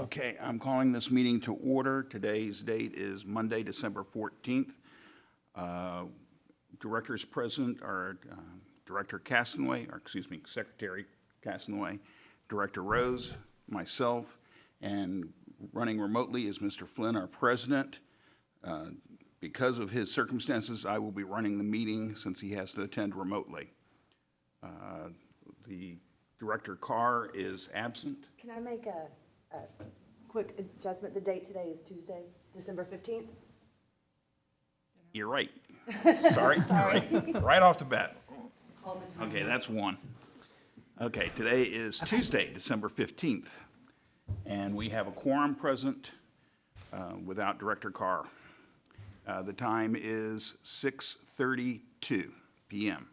Okay, I'm calling this meeting to order. Today's date is Monday, December 14th. Directors present are Director Castanway, or excuse me, Secretary Castanway, Director Rose, myself, and running remotely is Mr. Flynn, our president. Because of his circumstances, I will be running the meeting since he has to attend remotely. The Director Carr is absent. Can I make a quick adjustment? The date today is Tuesday, December 15th. You're right. Sorry. Right off the bat. Okay, that's one. Okay, today is Tuesday, December 15th, and we have a quorum present without Director Carr. The time is 6:32 p.m.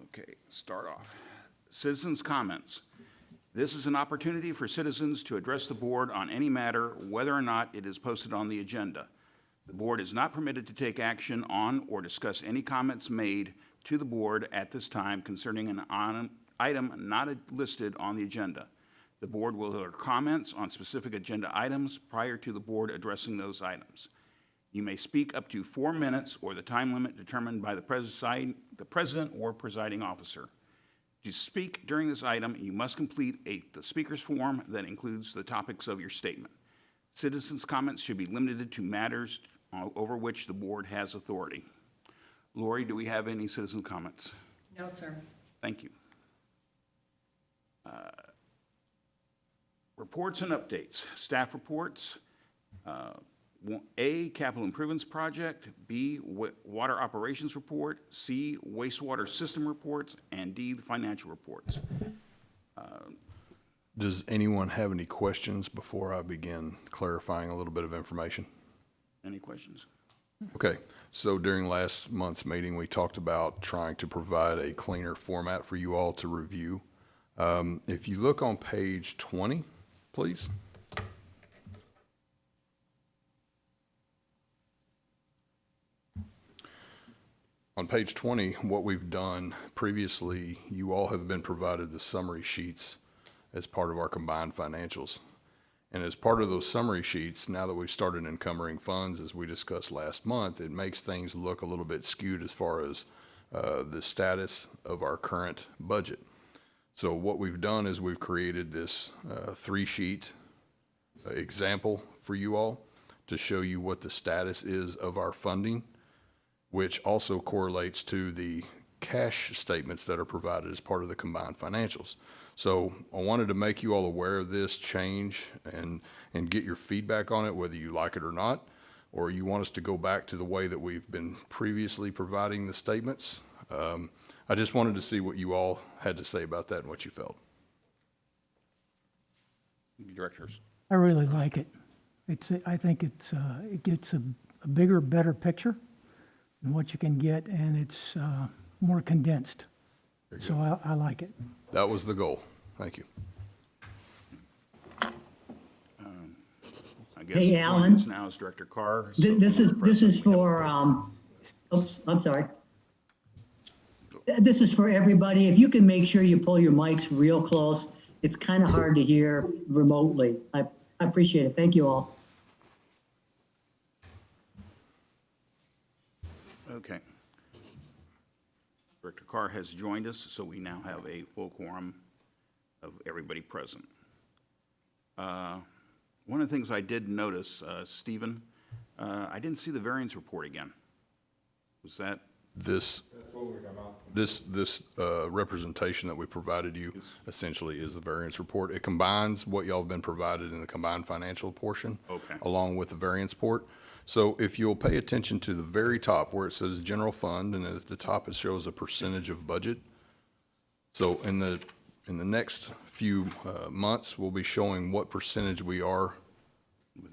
Okay, start off. Citizens' comments. This is an opportunity for citizens to address the board on any matter, whether or not it is posted on the agenda. The board is not permitted to take action on or discuss any comments made to the board at this time concerning an item not listed on the agenda. The board will hear comments on specific agenda items prior to the board addressing those items. You may speak up to 4 minutes or the time limit determined by the president or presiding officer. To speak during this item, you must complete the speaker's form that includes the topics of your statement. Citizens' comments should be limited to matters over which the board has authority. Lori, do we have any citizen comments? No, sir. Thank you. Reports and updates. Staff reports. A, capital improvements project. B, water operations report. C, wastewater system reports. And D, the financial reports. Does anyone have any questions before I begin clarifying a little bit of information? Any questions? Okay, so during last month's meeting, we talked about trying to provide a cleaner format for you all to review. If you look on page 20, please. On page 20, what we've done previously, you all have been provided the summary sheets as part of our combined financials. And as part of those summary sheets, now that we've started encumbering funds, as we discussed last month, it makes things look a little bit skewed as far as the status of our current budget. So what we've done is we've created this 3-sheet example for you all to show you what the status is of our funding, which also correlates to the cash statements that are provided as part of the combined financials. So I wanted to make you all aware of this change and get your feedback on it, whether you like it or not, or you want us to go back to the way that we've been previously providing the statements. I just wanted to see what you all had to say about that and what you felt. Directors. I really like it. I think it gets a bigger, better picture than what you can get, and it's more condensed. So I like it. That was the goal. Thank you. I guess Hey, Alan. now is Director Carr. This is for, oops, I'm sorry. This is for everybody. If you can make sure you pull your mics real close, it's kind of hard to hear remotely. I appreciate it. Thank you all. Okay. Director Carr has joined us, so we now have a full quorum of everybody present. One of the things I did notice, Stephen, I didn't see the variance report again. Was that? This representation that we provided you essentially is the variance report. It combines what y'all have been provided in the combined financial portion, okay, along with the variance report. So if you'll pay attention to the very top where it says general fund, and at the top it shows a percentage of budget. So in the next few months, we'll be showing what percentage we are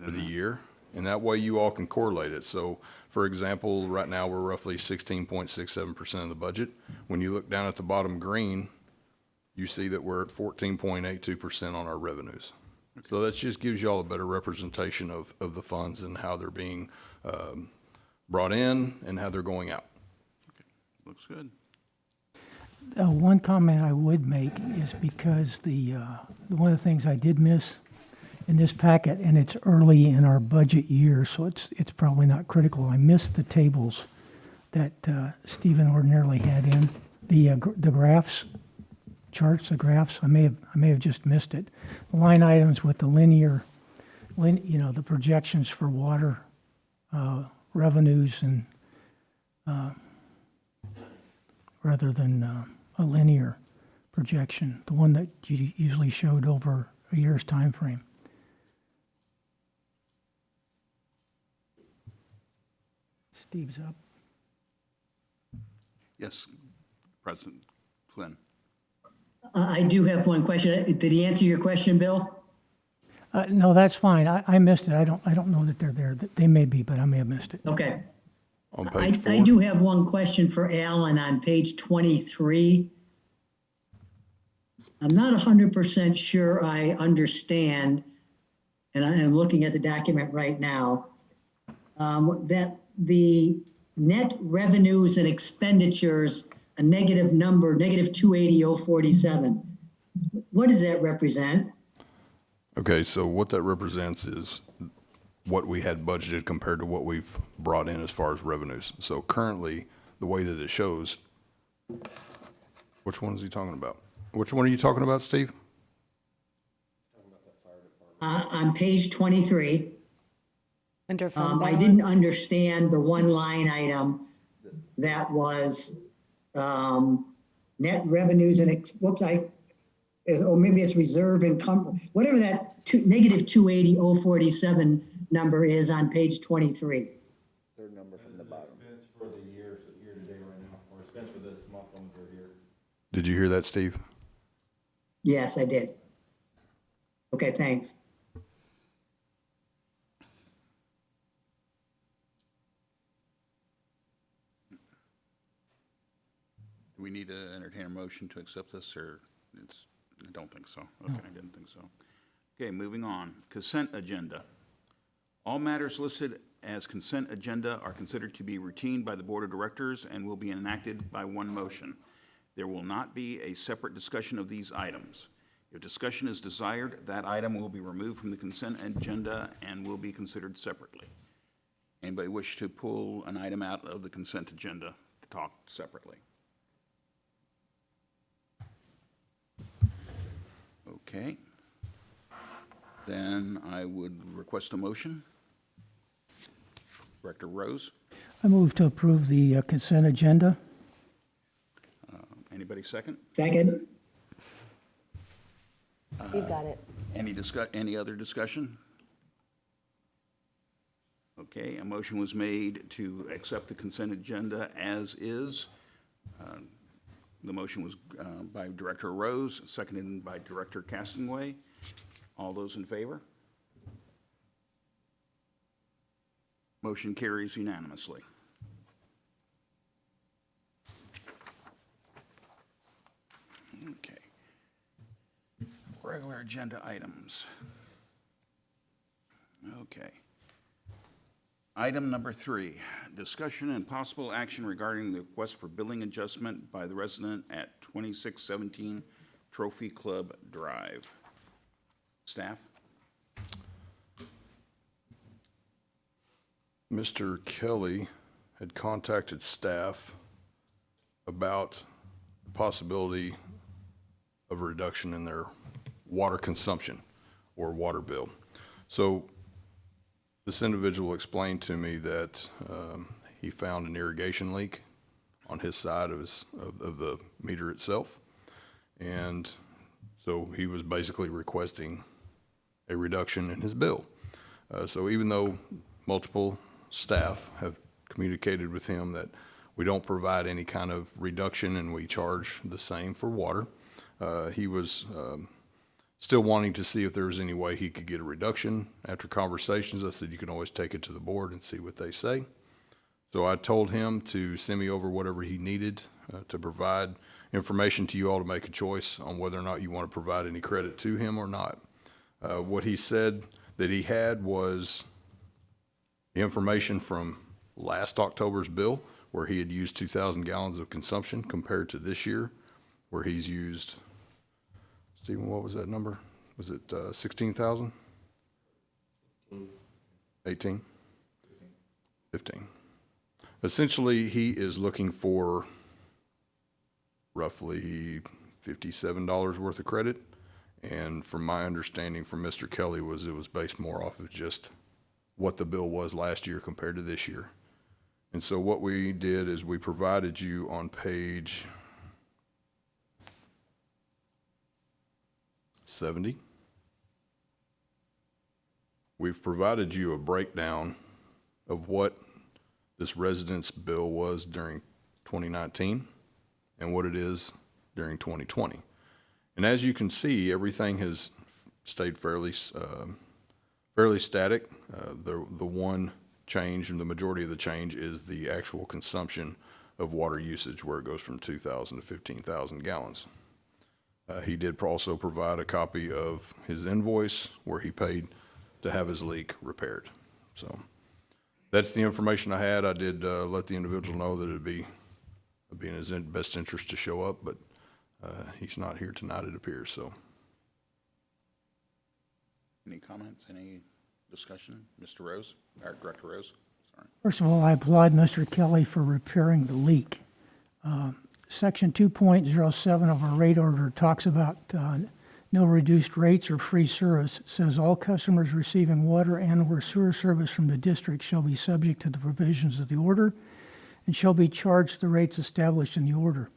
for the year, and that way you all can correlate it. So for example, right now we're roughly 16.67% of the budget. When you look down at the bottom green, you see that we're at 14.82% on our revenues. Okay. So that just gives you all a better representation of the funds and how they're being brought in and how they're going out. Okay. Looks good. One comment I would make is because one of the things I did miss in this packet, and it's early in our budget year, so it's probably not critical. I missed the tables that Stephen ordinarily had in, the graphs, charts, the graphs. I may have just missed it. The line items with the the projections for water revenues and rather than a linear projection, the one that you usually showed over a year's time frame. Steve's up. Yes, President Flynn. I do have one question. Did he answer your question, Bill? No, that's fine. I missed it. I don't know that they're there. They may be, but I may have missed it. Okay. On page I 4, do have one question for Alan on page 23. I'm not 100% sure I understand, and I'm looking at the document right now, that the net revenues and expenditures, a negative number, negative 280,047. What does that represent? okay, so what that represents is what we had budgeted compared to what we've brought in as far as revenues. So currently, the way that it shows, which one is he talking about? Which one are you talking about, Steve? On page 23, Under fund I didn't balance. understand the one line item that was net revenues and, or maybe it's reserve income, whatever that negative 280,047 number is on page 23. Third number from the bottom. Expense for the year, so year to date right now, or expense for this month on the year. Did you hear that, Steve? Yes, I did. Okay, thanks. Do we need to entertain a motion to accept this, or I don't think so. Okay, I didn't think so. Okay, moving on. Consent agenda. All matters listed as consent agenda are considered to be routine by the Board of Directors and will be enacted by one motion. There will not be a separate discussion of these items. If discussion is desired, that item will be removed from the consent agenda and will be considered separately. Anybody wish to pull an item out of the consent agenda to talk separately? Okay. Then I would request a motion. Director Rose, I move to approve the consent agenda. anybody second? Second? You've got it. Any other discussion? Okay, a motion was made to accept the consent agenda as is. The motion was by Director Rose, seconded by Director Castonway. All those in favor? Motion carries unanimously. Okay. Regular agenda items. Okay. Item number 3, discussion and possible action regarding the request for billing adjustment by the resident at 2617 Trophy Club Drive. Staff? Mr. Kelly had contacted staff about the possibility of a reduction in their water consumption or water bill. So this individual explained to me that he found an irrigation leak on his side of the meter itself. And so he was basically requesting a reduction in his bill. So even though multiple staff have communicated with him that we don't provide any kind of reduction and we charge the same for water, he was still wanting to see if there was any way he could get a reduction. After conversations, I said, you can always take it to the board and see what they say. So I told him to send me over whatever he needed to provide information to you all to make a choice on whether or not you want to provide any credit to him or not. What he said that he had was the information from last October's bill, where he had used 2,000 gallons of consumption compared to this year, where he's used, Stephen, what was that number? Was it 16,000? 18? 15. Essentially, he is looking for roughly $57 worth of credit. And from my understanding from Mr. Kelly was it was based more off of just what the bill was last year compared to this year. And so what we did is we provided you on page 70. We've provided you a breakdown of what this residence bill was during 2019 and what it is during 2020. And as you can see, everything has stayed fairly static. The one change, and the majority of the change, is the actual consumption of water usage, where it goes from 2,000 to 15,000 gallons. He did also provide a copy of his invoice where he paid to have his leak repaired. So that's the information I had. I did let the individual know that it'd be in his best interest to show up, but he's not here tonight, it appears, so. Any comments, any discussion? Mr. Rose, or Director Rose, sorry. First of all, I applaud Mr. Kelly for repairing the leak. Section 2.07 of our rate order talks about no reduced rates or free service. It says all customers receiving water and/or sewer service from the district shall be subject to the provisions of the order and shall be charged the rates established in the order.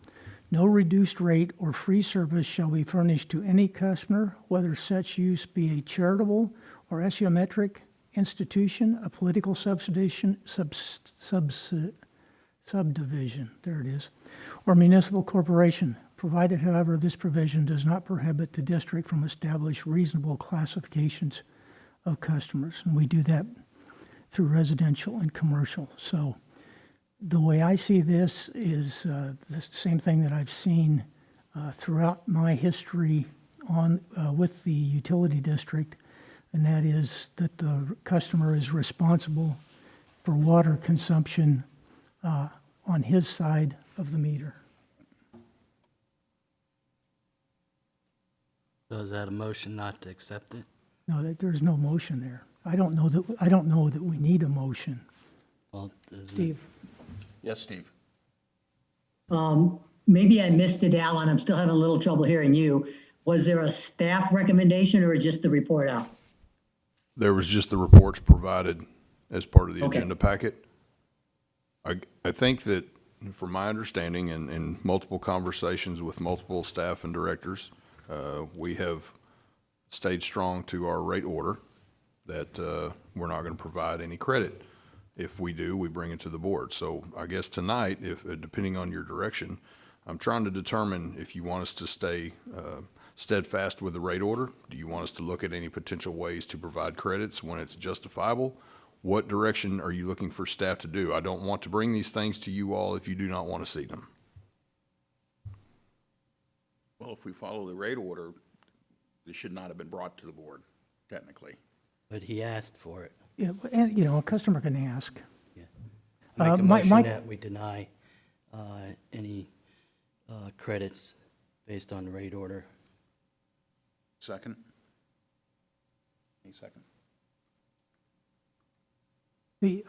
No reduced rate or free service shall be furnished to any customer, whether such use be a charitable or econometric institution, a political subdivision, there it is, or municipal corporation, provided, however, this provision does not prohibit the district from establishing reasonable classifications of customers. And we do that through residential and commercial. So the way I see this is the same thing that I've seen throughout my history with the utility district, and that is that the customer is responsible for water consumption on his side of the meter. So is that a motion not to accept it? No, there's no motion there. I don't know that we need a motion. Well, doesn't it- Steve? Yes, Steve. Maybe I missed it, Alan. I'm still having a little trouble hearing you. Was there a staff recommendation or just the report out? There was just the reports provided as part of the Okay. agenda packet. I think that, from my understanding and in multiple conversations with multiple staff and directors, we have stayed strong to our rate order that we're not going to provide any credit. If we do, we bring it to the board. So I guess tonight, if depending on your direction, I'm trying to determine if you want us to stay steadfast with the rate order. Do you want us to look at any potential ways to provide credits when it's justifiable? What direction are you looking for staff to do? I don't want to bring these things to you all if you do not want to see them. Well, if we follow the rate order, this should not have been brought to the board, technically. But he asked for it. Yeah, and, a customer can ask. Yeah. Make a my- motion my- that we deny any credits based on the rate order. Second? Any second?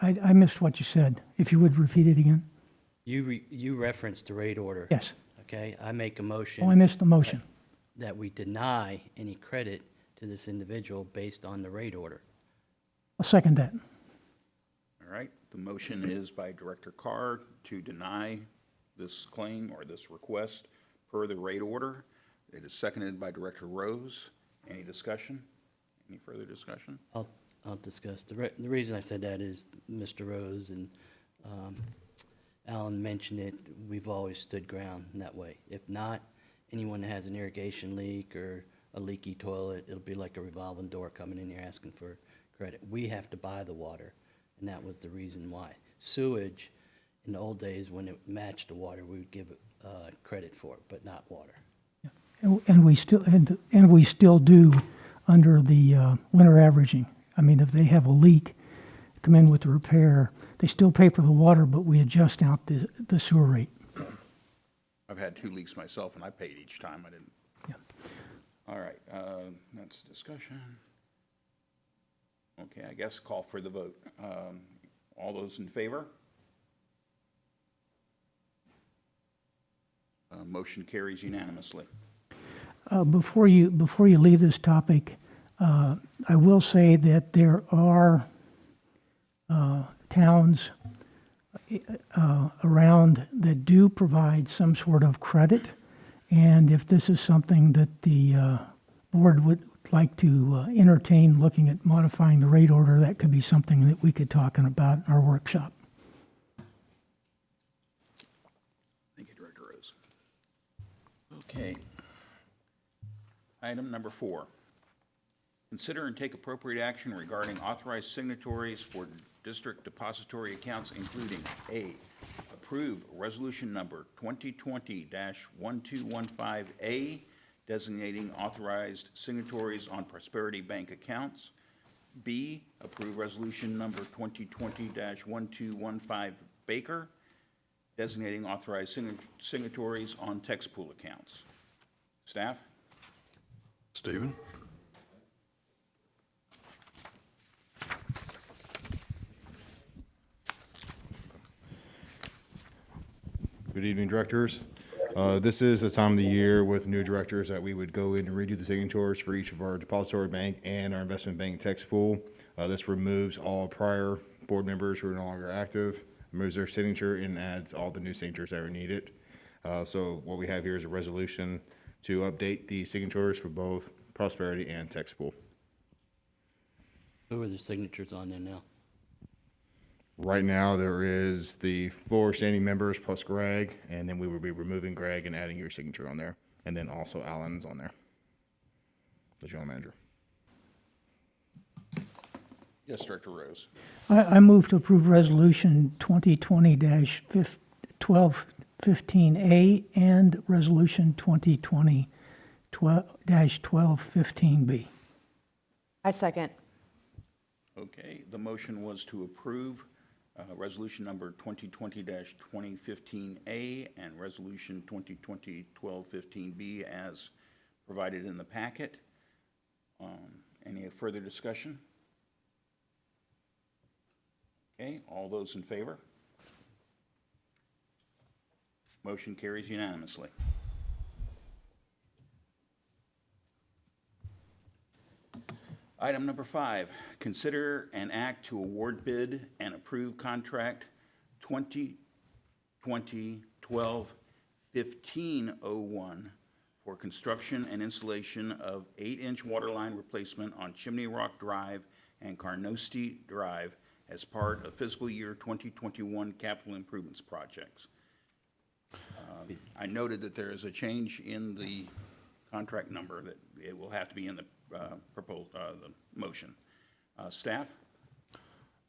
I missed what you said. If you would repeat it again? You referenced the rate order. Yes. Okay, I make a Oh, I motion missed the motion. that we deny any credit to this individual based on the rate order. I'll second that. All right, the motion is by Director Carr to deny this claim or this request per the rate order. It is seconded by Director Rose. Any discussion? Any further discussion? I'll discuss. The reason I said that is Mr. Rose and Alan mentioned it, we've always stood ground in that way. If not, anyone that has an irrigation leak or a leaky toilet, it'll be like a revolving door coming in here asking for credit. We have to buy the water, and that was the reason why. Sewage, in the old days, when it matched the water, we would give credit for it, but not water. And we still do under the winter averaging. I mean, if they have a leak, come in with the repair, they still pay for the water, but we adjust out the sewer rate. I've had 2 leaks myself, and I paid each time. I didn't. Yeah. All right, that's discussion. Okay, I guess call for the vote. All those in favor? Motion carries unanimously. Before you leave this topic, I will say that there are towns around that do provide some sort of credit, and if this is something that the board would like to entertain, looking at modifying the rate order, that could be something that we could talk about in our workshop. Thank you, Director Rose. Okay. Item number 4. Consider and take appropriate action regarding authorized signatories for district depository accounts, including A, approve resolution number 2020-1215A, designating authorized signatories on Prosperity Bank accounts. B, approve resolution number 2020-1215 Baker, designating authorized signatories on tax pool accounts. Staff? Stephen? Good evening, directors. This is a time of the year with new directors that we would go in and redo the signatures for each of our depository bank and our investment bank text pool. This removes all prior board members who are no longer active, removes their signature, and adds all the new signatures that are needed. So what we have here is a resolution to update the signatures for both Prosperity and text pool. Who are the signatures on there now? Right now, there is the 4 standing members plus Greg, and then we will be removing Greg and adding your signature on there. And then also Alan's on there, the general manager. Yes, Director Rose. I move to approve resolution 2020-1215A and resolution 2020-1215B. I second. Okay, the motion was to approve resolution number 2020-2015A and resolution 2020-1215B as provided in the packet. Any further discussion? Okay, all those in favor? Motion carries unanimously. Item number 5, consider an act to award bid and approve contract 2020-12-1501 for construction and installation of 8-inch water line replacement on Chimney Rock Drive and Carnosty Drive as part of fiscal year 2021 capital improvements projects. I noted that there is a change in the contract number, that it will have to be in the the motion. Staff?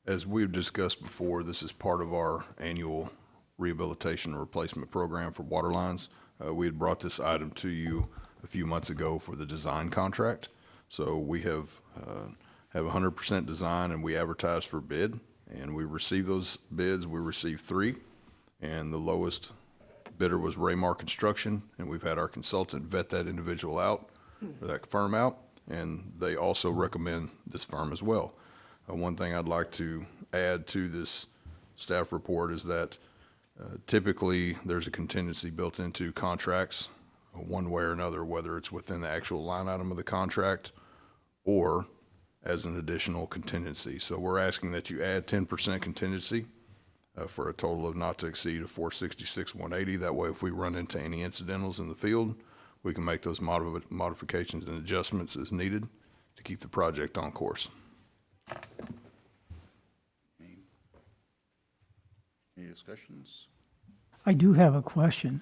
As we've discussed before, this is part of our annual rehabilitation and replacement program for water lines. We had brought this item to you a few months ago for the design contract. So we have 100% design, and we advertised for bid, and we received those bids. We received 3, and the lowest bidder was Raymar Construction, and we've had our consultant vet that individual out, or that firm out, and they also recommend this firm as well. One thing I'd like to add to this staff report is that typically there's a contingency built into contracts one way or another, whether it's within the actual line item of the contract or as an additional contingency. So we're asking that you add 10% contingency for a total of not to exceed of $466,180. That way, if we run into any incidentals in the field, we can make those modifications and adjustments as needed to keep the project on course. Any discussions? I do have a question,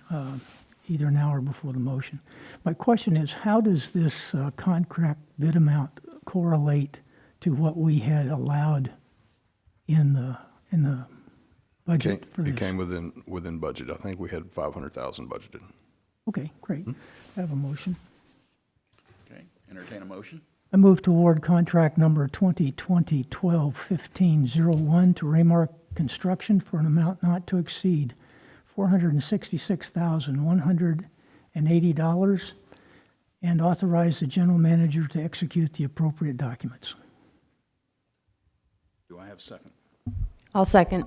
either now or before the motion. My question is, how does this contract bid amount correlate to what we had allowed in the budget for this? It came within budget. I think we had $500,000 budgeted. Okay, great. I have a motion. Okay, entertain a motion. I move to award contract number 2020-12-1501 to Raymar Construction for an amount not to exceed $466,180 and authorize the general manager to execute the appropriate documents. have a second? I'll second.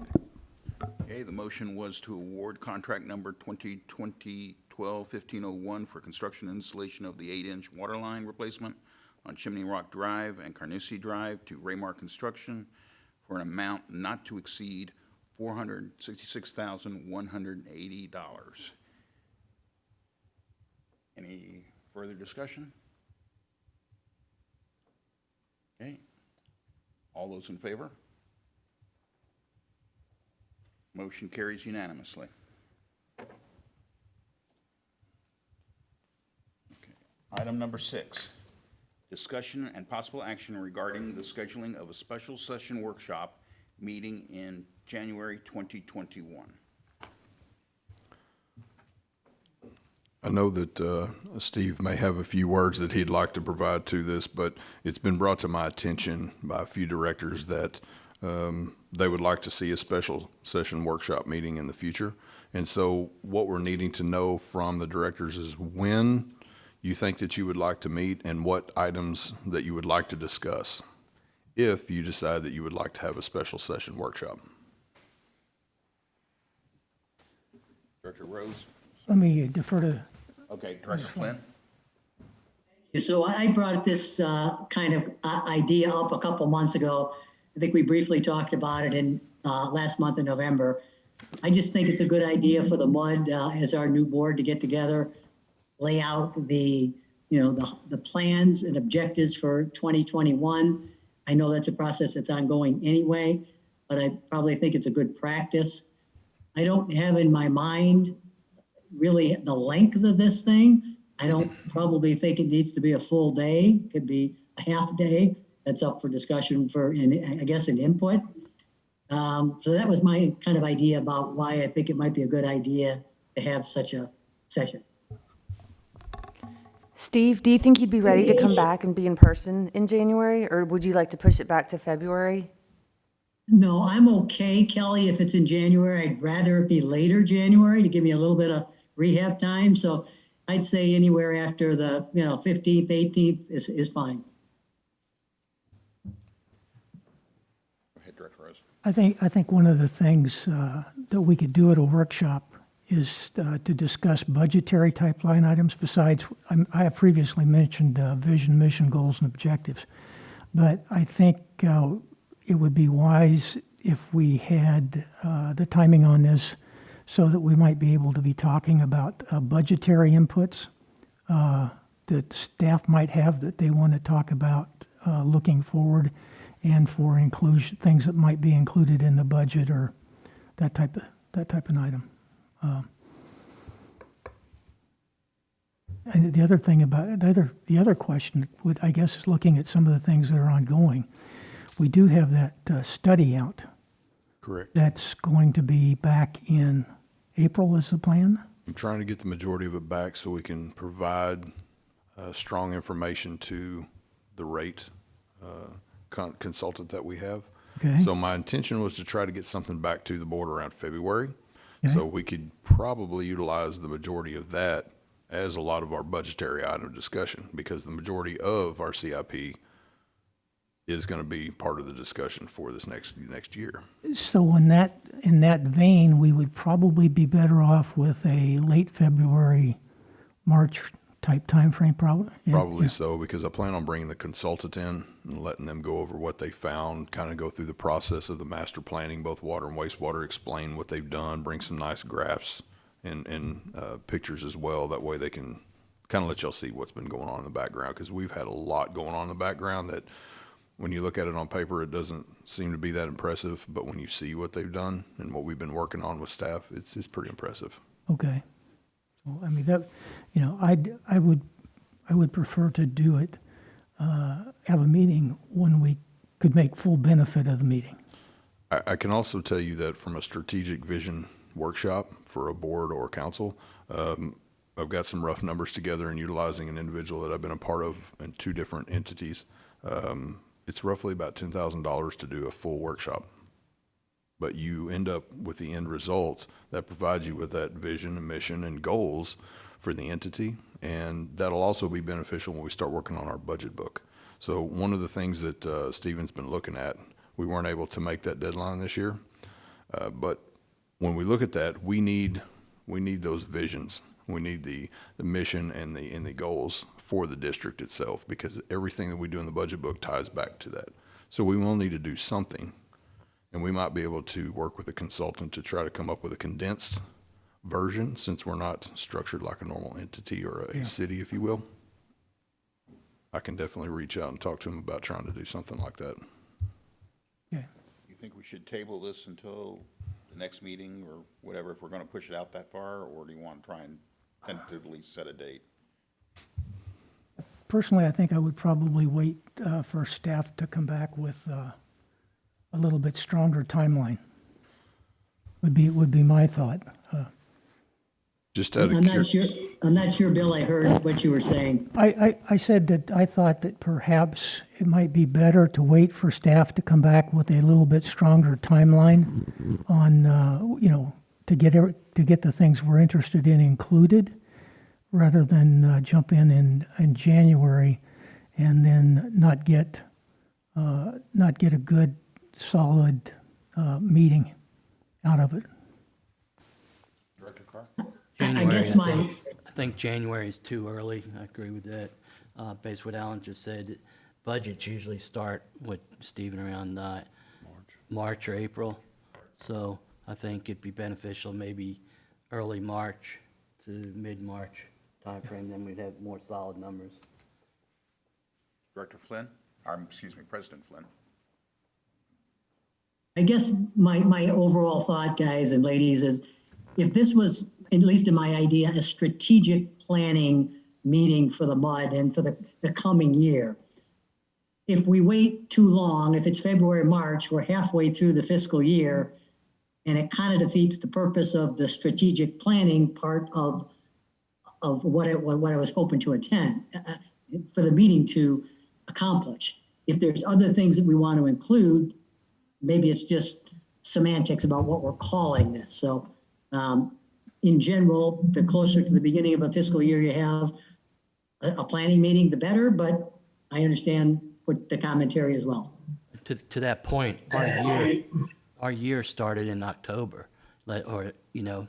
Okay, the motion was to award contract number 2020-12-1501 for construction and installation of the 8-inch water line replacement on Chimney Rock Drive and Carnosty Drive to Raymar Construction for an amount not to exceed $466,180. Any further discussion? Okay. All those in favor? Motion carries unanimously. Okay. Item number 6, discussion and possible action regarding the scheduling of a special session workshop meeting in January 2021. I know that Steve may have a few words that he'd like to provide to this, but it's been brought to my attention by a few directors that they would like to see a special session workshop meeting in the future. And so what we're needing to know from the directors is when you think that you would like to meet and what items that you would like to discuss if you decide that you would like to have a special session workshop. Director Rose? Let me defer to, Okay, Director Flynn? So I brought this kind of idea up a couple months ago. I think we briefly talked about it in last month in November. I just think it's a good idea for the MUD as our new board to get together, lay out the plans and objectives for 2021. I know that's a process that's ongoing anyway, but I probably think it's a good practice. I don't have in my mind really the length of this thing. I don't probably think it needs to be a full day. It could be a half day. That's up for discussion I guess, an input. So that was my kind of idea about why I think it might be a good idea to have such a session. Steve, do you think you'd be ready to come back and be in person in January, or would you like to push it back to February? No, I'm okay, Kelly, if it's in January. I'd rather it be later January to give me a little bit of rehab time. So I'd say anywhere after the 15th, 18th is fine. Go ahead, Director Rose. I think one of the things that we could do at a workshop is to discuss budgetary type line items besides, I have previously mentioned vision, mission, goals, and objectives. But I think it would be wise if we had the timing on this so that we might be able to be talking about budgetary inputs that staff might have that they want to talk about looking forward, and for inclusion, things that might be included in the budget or that type of item. And the other thing about the other question would, I guess, is looking at some of the things that are ongoing. We do have that study out. Correct. That's going to be back in April is the plan? I'm trying to get the majority of it back so we can provide strong information to the rate consultant that we have. Okay. So my intention was to try to get something back to the board around February. Okay. So we could probably utilize the majority of that as a lot of our budgetary item discussion, because the majority of our CIP is going to be part of the discussion for this next year. So in that vein, we would probably be better off with a late February, March type timeframe, probably. Yeah, Probably yeah. so, because I plan on bringing the consultant in and letting them go over what they found, kind of go through the process of the master planning, both water and wastewater, explain what they've done, bring some nice graphs and pictures as well. That way they can kind of let y'all see what's been going on in the background, because we've had a lot going on in the background that when you look at it on paper, it doesn't seem to be that impressive, but when you see what they've done and what we've been working on with staff, it's pretty impressive. Okay. So, I mean, that, I would prefer to do it, have a meeting when we could make full benefit of the meeting. I can also tell you that from a strategic vision workshop for a board or council, I've got some rough numbers together and utilizing an individual that I've been a part of in 2 different entities. It's roughly about $10,000 to do a full workshop. But you end up with the end result that provides you with that vision and mission and goals for the entity. And that'll also be beneficial when we start working on our budget book. So one of the things that Stephen's been looking at we weren't able to make that deadline this year. But when we look at that, we need those visions. We need the mission and the goals for the district itself, because everything that we do in the budget book ties back to that. So we will need to do something, and we might be able to work with a consultant to try to come up with a condensed version, since we're not structured like a normal entity or a city, if you will. I can definitely reach out and talk to them about trying to do something like that. Okay. You think we should table this until the next meeting or whatever, if we're going to push it out that far, or do you want to try and tentatively set a date? Personally, I think I would probably wait for staff to come back with a little bit stronger timeline. Would be my thought. Just out of I'm not sure, Bill, I heard what you were saying. I said that I thought that perhaps it might be better to wait for staff to come back with a little bit stronger timeline on, to get the things we're interested in included, rather than jump in January and then not get a good, solid meeting out of it. Director Carr? January, guess I think January is too early. I agree with that. Based what Alan just said, budgets usually start with Stephen around March or April. So I think it'd be beneficial maybe early March to mid-March timeframe, then we'd have more solid numbers. Director Flynn, excuse me, President Flynn. I guess my overall thought, guys and ladies, is if this was, at least in my idea, a strategic planning meeting for the MUD and for the coming year, if we wait too long, if it's February, March, we're halfway through the fiscal year, and it kind of defeats the purpose of the strategic planning part of what I was hoping to attend for the meeting to accomplish. If there's other things that we want to include, maybe it's just semantics about what we're calling this. So in general, the closer to the beginning of a fiscal year you have a planning meeting, the better, but I understand what the commentary as well. To that point, our year started in October,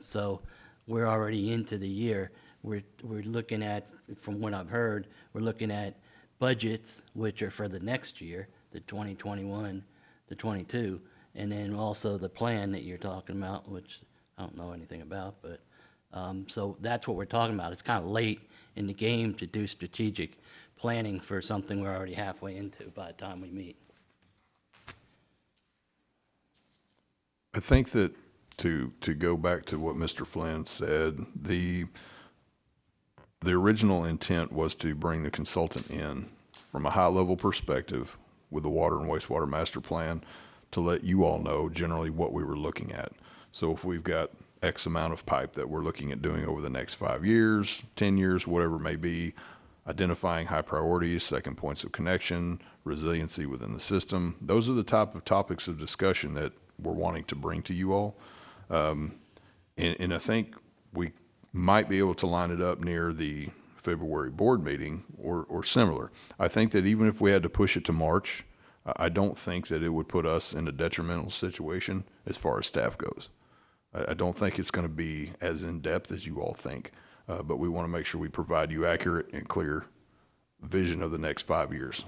so we're already into the year. We're looking at, from what I've heard, we're looking at budgets, which are for the next year, the 2021 to 22, and then also the plan that you're talking about, which I don't know anything about, but so that's what we're talking about. It's kind of late in the game to do strategic planning for something we're already halfway into by the time we meet. I think that to go back to what Mr. Flynn said, the original intent was to bring the consultant in from a high-level perspective with the water and wastewater master plan to let you all know generally what we were looking at. So if we've got X amount of pipe that we're looking at doing over the next 5 years, 10 years, whatever it may be, identifying high priorities, second points of connection, resiliency within the system, those are the type of topics of discussion that we're wanting to bring to you all. And I think we might be able to line it up near the February board meeting or similar. I think that even if we had to push it to March, I don't think that it would put us in a detrimental situation as far as staff goes. I don't think it's going to be as in-depth as you all think, but we want to make sure we provide you accurate and clear vision of the next 5 years.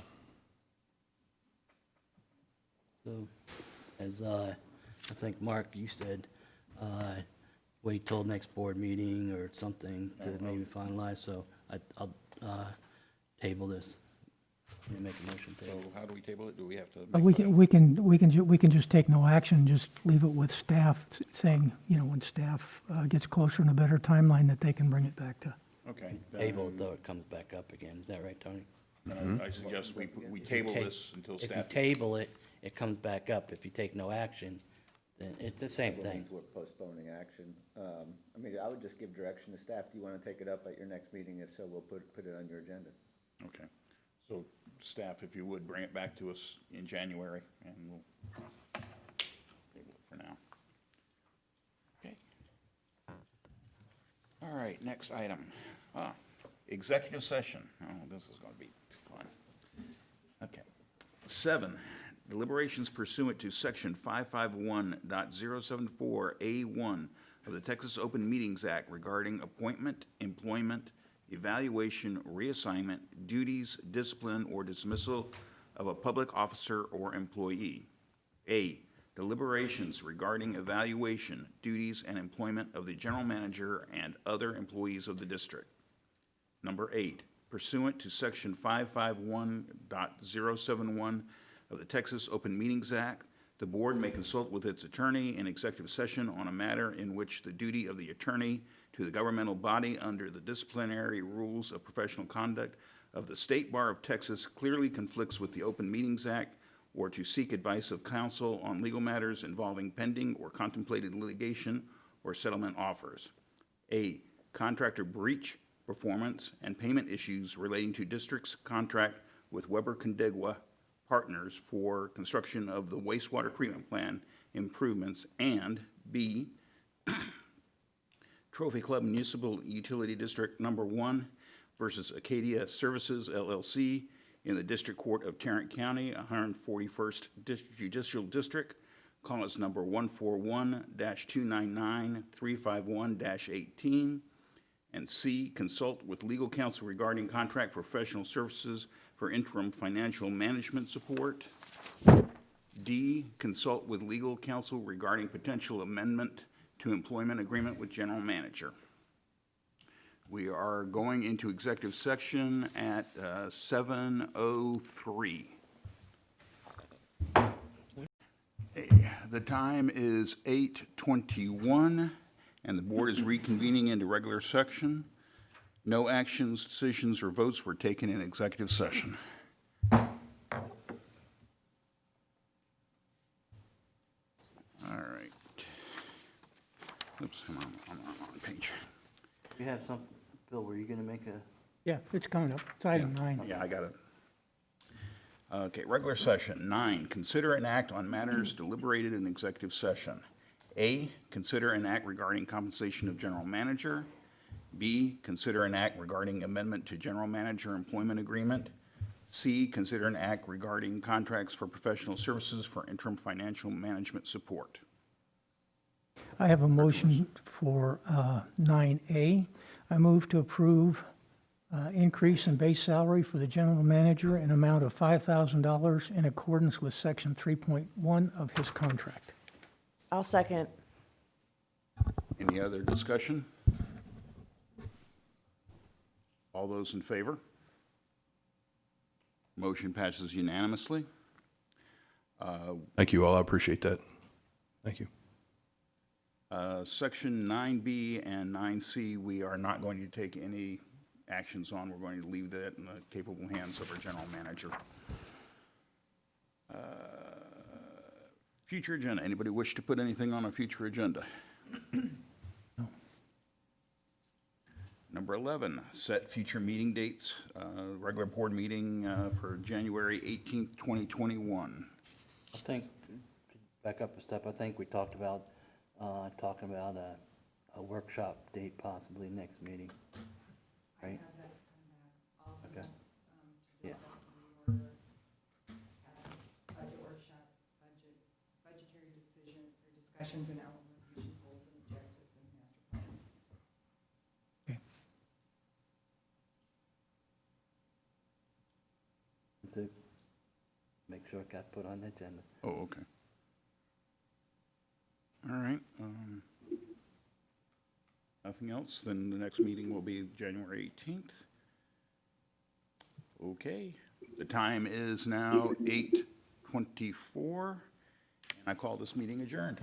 So, as I think, Mark, you said, wait till next board meeting or something to maybe finalize, so I'll table this. Make a motion to So table. how do we table it? Do we have to? We can just take no action, just leave it with staff saying, when staff gets closer in a better timeline, that they can bring it back to. Okay. Table it, though it comes back up again. Is that right, Tony? I suggest we table this until If you staff. table it, it comes back up. If you take no action, then it's the same thing. We're postponing action. I would just give direction to staff. Do you want to take it up at your next meeting? If so, we'll put it on your agenda. Okay. So staff, if you would, bring it back to us in January, and we'll table it for now. Okay. All right, next item. Executive session. Oh, this is going to be fun. Okay. 7, deliberations pursuant to Section 551.074A1 of the Texas Open Meetings Act regarding appointment, employment, evaluation, reassignment, duties, discipline, or dismissal of a public officer or employee. A, deliberations regarding evaluation, duties, and employment of the general manager and other employees of the district. Number 8, pursuant to Section 551.071 of the Texas Open Meetings Act, the board may consult with its attorney in executive session on a matter in which the duty of the attorney to the governmental body under the disciplinary rules of professional conduct of the State Bar of Texas clearly conflicts with the Open Meetings Act, or to seek advice of counsel on legal matters involving pending or contemplated litigation or settlement offers. A, contractor breach, performance, and payment issues relating to district's contract with Weber Condegua Partners for construction of the wastewater treatment plant improvements, and B, Trophy Club Municipal Utility District Number 1 versus Acadia Services LLC in the District Court of Tarrant County, 141st Judicial District, cause number 141-299-351-18. And C, consult with legal counsel regarding contract professional services for interim financial management support. D, consult with legal counsel regarding potential amendment to employment agreement with general manager. We are going into executive section at 7:03. The time is 8:21, and the board is reconvening into regular section. No actions, decisions, or votes were taken in executive session. All right. Oops, I'm on the wrong page. You have something, Bill, were you gonna make a? Yeah, it's coming up. It's item 9. Yeah, I got it. Okay, regular session. 9, consider an act on matters deliberated in executive session. A, consider an act regarding compensation of general manager. B, consider an act regarding amendment to general manager employment agreement. C, consider an act regarding contracts for professional services for interim financial management support. I have a motion for 9A. I move to approve increase in base salary for the general manager in amount of $5,000 in accordance with Section 3.1 of his contract. I'll second. Any other discussion? All those in favor? Motion passes unanimously. Thank you all. I appreciate that. Thank you. Section 9B and 9C, we are not going to take any actions on. We're going to leave that in the capable hands of our general manager. Future agenda. Anybody wish to put anything on a future agenda? Number 11, set future meeting dates. Regular board meeting for January 18th, 2021. I think, to back up a step, I think we talked about, talking about a workshop date possibly next meeting, right? Okay. Yeah. Budget workshop, budgetary decision, or discussions and implementation goals and objectives and master plan. Okay. To make sure it got put on the agenda. Oh, okay. All right. Nothing else? Then the next meeting will be January 18th. Okay. The time is now 8:24, and I call this meeting adjourned.